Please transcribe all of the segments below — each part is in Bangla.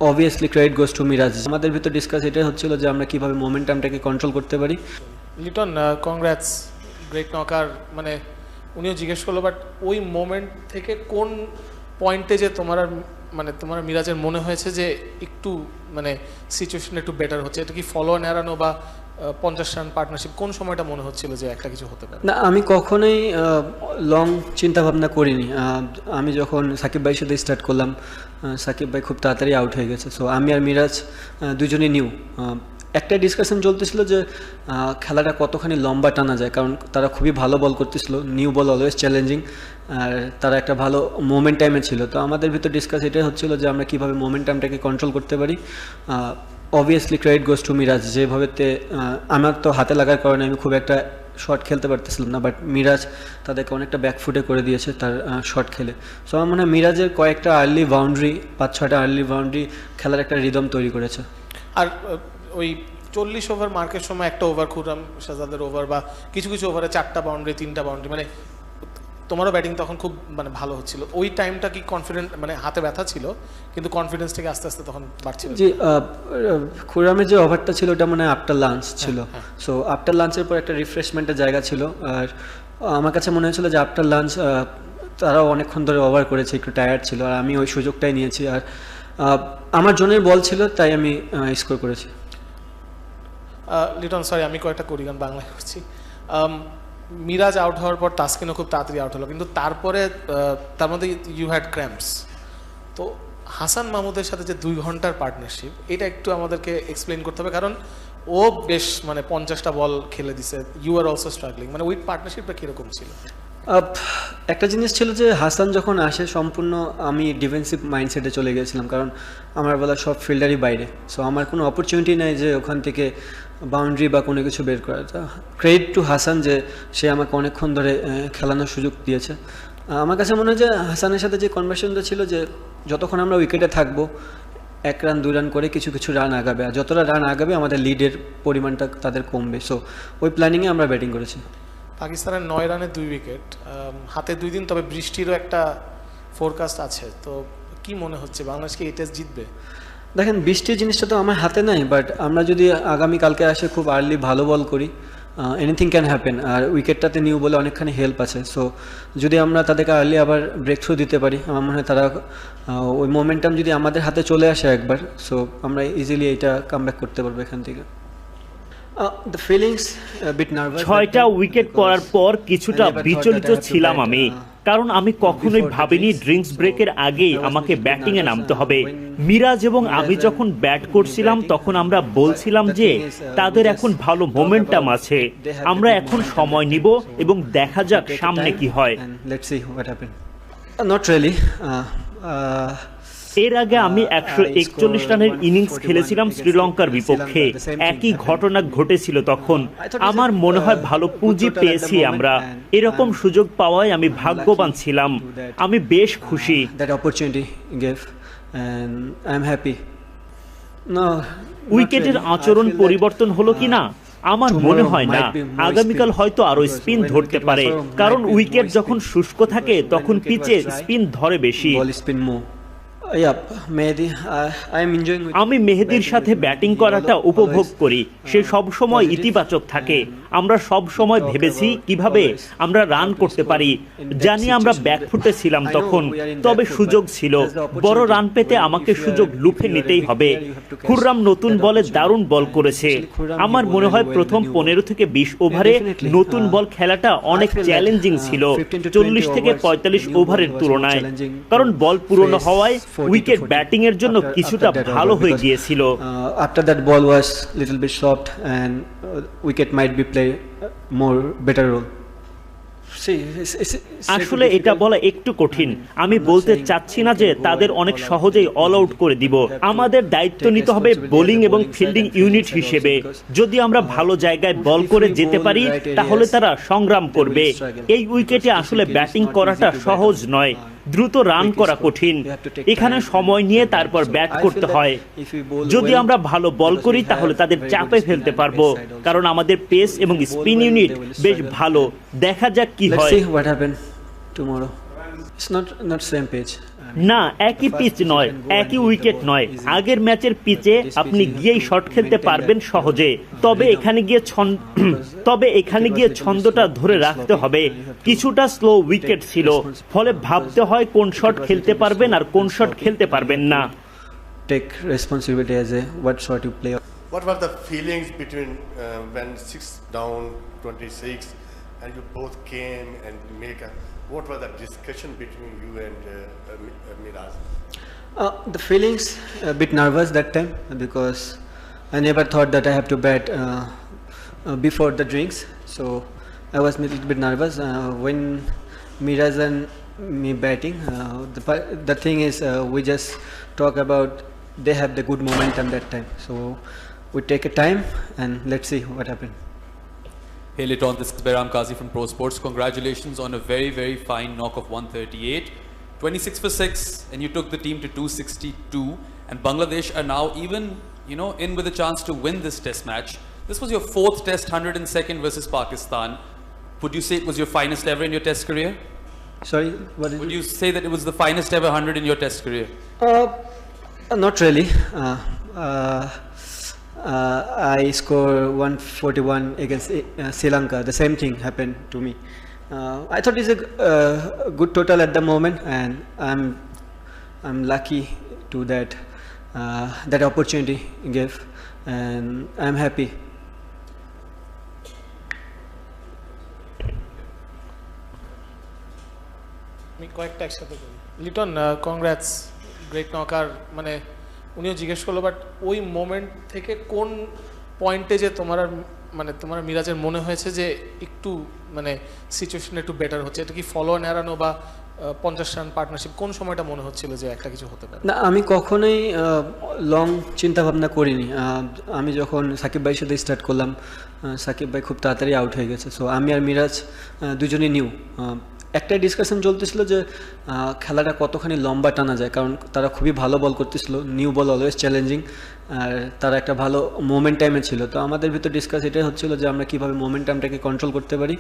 obviously credit goes to Miraj. আমাদের ভিতর ডিসকাস এটাই হচ্ছিল যে আমরা কিভাবে মোমেন্টামটাকে কন্ট্রোল করতে পারি। Liton congrats, great knocker. মানে উনিও জিজ্ঞেস করলো, বাট ওই মোমেন্ট থেকে কোন পয়েন্টে যে তোমার মিরাজের মনে হয়েছে যে একটু মানে সিচুয়েশন একটু বেটার হচ্ছে? এটা কি ফলো অন এড়ানো বা 50 রান পার্টনারশিপ, কোন সময়টা মনে হচ্ছিল যে একটা কিছু হতে পারে? না, আমি কখনোই লং চিন্তা ভাবনা করিনি। আমি যখন সাকিব ভাইয়ের সাথে স্টার্ট করলাম, সাকিব ভাই খুব তাড়াতাড়ি আউট হয়ে গেছে। সো আমি আর মিরাজ দুজনেই নিউ। একটা ডিসকাশন চলতেছিল যে খেলাটা কতখানি লম্বা টানা যায়, কারণ তারা খুবই ভালো বল করতেছিল। নিউ বল অলওয়েজ চ্যালেঞ্জিং, আর তারা একটা ভালো মোমেন্টামে ছিল। তো আমাদের ভিতর ডিসকাস এটাই হচ্ছিল যে আমরা কীভাবে মোমেন্টামটাকে কন্ট্রোল করতে পারি। Obviously credit goes to Miraz. যেভাবেতে আমার তো হাতে লাগার কারণে আমি খুব একটা শট খেলতে পারতেছিলাম না, বাট মিরাজ তাদেরকে অনেকটা ব্যাকফুটে করে দিয়েছে তার শট খেলে। সো আমার মনে হয় মিরাজের কয়েকটা আর্লি বাউন্ডারি, 5-6টা আর্লি বাউন্ডারি খেলার একটা রিদম তৈরি করেছে। আর ওই 40 ওভার মার্কের সময় একটা ওভার খুররাম শাহজাদের ওভার, বা কিছু কিছু ওভারে 4টা বাউন্ডারি 3টা বাউন্ডারি, মানে তোমারও ব্যাটিং তখন খুব মানে ভালো হচ্ছিল। ওই টাইমটা কি কনফিডেন্ট, মানে হাতে ব্যথা ছিল কিন্তু কনফিডেন্স থেকে আস্তে আস্তে তখন বাড়ছিল? জি, খুররামের যে ওভারটা ছিল ওটা মানে আফটার লাঞ্চ ছিল। সো আফটার লাঞ্চের পর একটা রিফ্রেশমেন্টের জায়গা ছিল। আর আমার কাছে মনে হয়েছিল যে আফটার লাঞ্চ তারাও অনেকক্ষণ ধরে ওভার করেছে, একটু টায়ার্ড ছিল, আর আমি ওই সুযোগটাই নিয়েছি। আর আমার জনের বল ছিল, তাই আমি স্কোর করেছি। লিটন সরি, আমি কয়েকটা করি গান বাংলায় করছি। মিরাজ আউট হওয়ার পর তাসকিনও খুব তাড়াতাড়ি আউট হলো, কিন্তু তারপরে তার মধ্যে ইউ হ্যাড ক্র্যাম্পস। তো হাসান মাহমুদের সাথে যে 2 ঘন্টার পার্টনারশিপ, এটা একটু আমাদেরকে এক্সপ্লেন করতে হবে, কারণ ও বেশ মানে 50টা বল খেলে দিছে। ইউ আর অলসো স্ট্রাগলিং, মানে ওই পার্টনারশিপটা কীরকম ছিল? একটা জিনিস ছিল যে হাসান যখন আসে সম্পূর্ণ আমি ডিফেন্সিভ মাইন্ডসেটে চলে গিয়েছিলাম, কারণ আমার বলা সব ফিল্ডারই বাইরে। সো আমার কোনো অপরচুনিটি নেই যে ওখান থেকে বাউন্ডারি বা কোনো কিছু বের করা। ক্রেডিট টু হাসান যে সে আমাকে অনেকক্ষণ ধরে খেলানোর সুযোগ দিয়েছে। আমার কাছে মনে হয় যে হাসানের সাথে যে কনভারসেশনটা ছিল যে যতক্ষণ আমরা উইকেটে থাকবো 1 রান 2 রান করে কিছু কিছু রান আগাবে, আর যতটা রান আগাবে আমাদের লিডের পরিমাণটা তাদের কমবে। সো ওই প্ল্যানিংয়ে আমরা ব্যাটিং করেছি। পাকিস্তানের 9 রানে 2 উইকেট, হাতে 2 দিন, তবে বৃষ্টিরও একটা ফোরকাস্ট আছে। তো কি মনে হচ্ছে বাংলাদেশ কি এই টেস্ট জিতবে? দেখেন, বৃষ্টির জিনিসটা তো আমার হাতে নাই, বাট আমরা যদি আগামীকালকে আসে খুব আর্লি ভালো বল করি, এনিথিং ক্যান হ্যাপেন। আর উইকেটটাতে নিউ বলে অনেকখানি হেল্প আছে। সো যদি আমরা তাদেরকে আর্লি আবার ব্রেক থ্রু দিতে পারি, আমার মনে হয় তারা ওই মোমেন্টাম যদি আমাদের হাতে চলে আসে একবার, সো আমরা ইজিলি এটা কামব্যাক করতে পারবো এখান থেকে। The feelings bit nervous. 6টা উইকেট পড়ার পর কিছুটা বিচলিত ছিলাম আমি, কারণ আমি কখনোই ভাবিনি ড্রিঙ্কস ব্রেকের আগেই আমাকে ব্যাটিংয়ে নামতে হবে। মিরাজ এবং আমি যখন ব্যাট করছিলাম তখন আমরা বলছিলাম যে তাদের এখন ভালো মোমেন্টাম আছে, আমরা এখন সময় নিব এবং দেখা যাক সামনে কি হয়। Not really. এর আগে আমি 141 রানের ইনিংস খেলেছিলাম শ্রীলঙ্কার বিপক্ষে, একই ঘটনা ঘটেছিল তখন। আমার মনে হয় ভালো পুঁজি পেয়েছি আমরা, এরকম সুযোগ পাওয়ায় আমি ভাগ্যবান ছিলাম। আমি বেশ খুশি। উইকেটের আচরণ পরিবর্তন হলো কিনা আমার মনে হয় না। আগামীকাল হয়তো আরো স্পিন ধরতে পারে, কারণ উইকেট যখন শুষ্ক থাকে তখন পিচে স্পিন ধরে বেশি। আমি মেহেদীর সাথে ব্যাটিং করাটা উপভোগ করি, সে সব সময় ইতিবাচক থাকে। আমরা সব সময় ভেবেছি কিভাবে আমরা রান করতে পারি। জানি আমরা ব্যাকফুটে ছিলাম তখন, তবে সুযোগ ছিল। বড় রান পেতে আমাকে সুযোগ লুফে নিতেই হবে। খুররাম নতুন বলে দারুণ বল করেছে। আমার মনে হয় প্রথম 15 থেকে 20 ওভারে নতুন বল খেলাটা অনেক চ্যালেঞ্জিং ছিল 40 থেকে 45 ওভারের তুলনায়, কারণ বল পুরনো হওয়ায় উইকেট ব্যাটিং এর জন্য কিছুটা ভালো হয়ে গিয়েছিল। After that ball was little bit soft and wicket might be play more better role. আসলে এটা বলা একটু কঠিন। আমি বলতে চাচ্ছি না যে তাদের অনেক সহজেই অল আউট করে দিব। আমাদের দায়িত্ব নিতে হবে বোলিং এবং ফিল্ডিং ইউনিট হিসেবে। যদি আমরা ভালো জায়গায় বল করে যেতে পারি তাহলে তারা সংগ্রাম করবে। এই উইকেটে আসলে ব্যাটিং করাটা সহজ নয়, দ্রুত রান করা কঠিন। এখানে সময় নিয়ে তারপর ব্যাট করতে হয়। যদি আমরা ভালো বল করি তাহলে তাদের চাপে ফেলতে পারবো, কারণ আমাদের পেস এবং স্পিন ইউনিট বেশ ভালো। দেখা যাক কি হয়। It's not same page. না, একই পিচ নয়, একই উইকেট নয়। আগের ম্যাচের পিচে আপনি গিয়েই শট খেলতে পারবেন সহজে, তবে এখানে গিয়ে ছন্দটা ধরে রাখতে হবে। কিছুটা স্লো উইকেট ছিল, ফলে ভাবতে হয় কোন শট খেলতে পারবেন আর কোন শট খেলতে পারবেন না। Take responsibility as a what shot you play. What were the feelings between when 6 down 26 and you both came and what was the discussion between you and Miraj? The feelings a bit nervous that time because I never thought that I have to bat before the drinks, so I was a little bit nervous when Miraj and me batting. The thing is we just talk about they have the good momentum that time, so we take a time and let's see what happens. Hey Liton, this is Behram Qazi from Pro Sports. Congratulations on a very, very fine knock of 138. 26 for 6 and you took the team to 262 and Bangladesh are now even, in with a chance to win this test match. This was your 4th test, 102nd versus Pakistan. Would you say it was your finest ever in your test career? Sorry, what did Would you say that it was the finest ever 100 in your test career? Not really. I scored 141 against Sri Lanka. The same thing happened to me. I thought it's a good total at the moment, and I'm lucky to that opportunity gave, and I'm happy. আমি কয়েকটা একসাথে করি। Liton, congrats, great knocker. মানে উনিও জিজ্ঞেস করলো, বাট ওই মোমেন্ট থেকে কোন পয়েন্টে যে তোমার মিরাজের মনে হয়েছে যে একটু সিচুয়েশন একটু বেটার হচ্ছে? এটা কি ফলো অন এড়ানো বা 50 রান পার্টনারশিপ, কোন সময়টা মনে হচ্ছিল যে একটা কিছু হতে পারে? না, আমি কখনোই লং চিন্তা ভাবনা করিনি। আমি যখন সাকিব ভাইয়ের সাথে স্টার্ট করলাম, সাকিব ভাই খুব তাড়াতাড়ি আউট হয়ে গেছে, সো আমি আর মিরাজ দুজনেই নিউ। একটাই ডিসকাশন চলতেছিল যে খেলাটা কতখানি লম্বা টানা যায়, কারণ তারা খুবই ভালো বল করতেছিল। নিউ বল অলওয়েজ চ্যালেঞ্জিং, আর তারা একটা ভালো মোমেন্টামে ছিল। তো আমাদের ভিতর ডিসকাস এটাই হচ্ছিল যে আমরা কীভাবে মোমেন্টামটাকে কন্ট্রোল করতে পারি।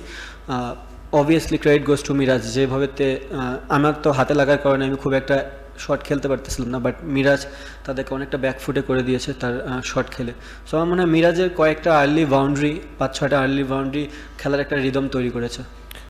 Obviously credit goes to Miraz, যেভাবেতে আমার তো হাতে লাগার কারণে আমি খুব একটা শট খেলতে পারতেছিলাম না, বাট মিরাজ তাদেরকে অনেকটা ব্যাকফুটে করে দিয়েছে তার শট খেলে। সো আমার মনে হয় মিরাজের কয়েকটা আর্লি বাউন্ডারি, 5-6টা আর্লি বাউন্ডারি খেলার একটা রিদম তৈরি করেছে।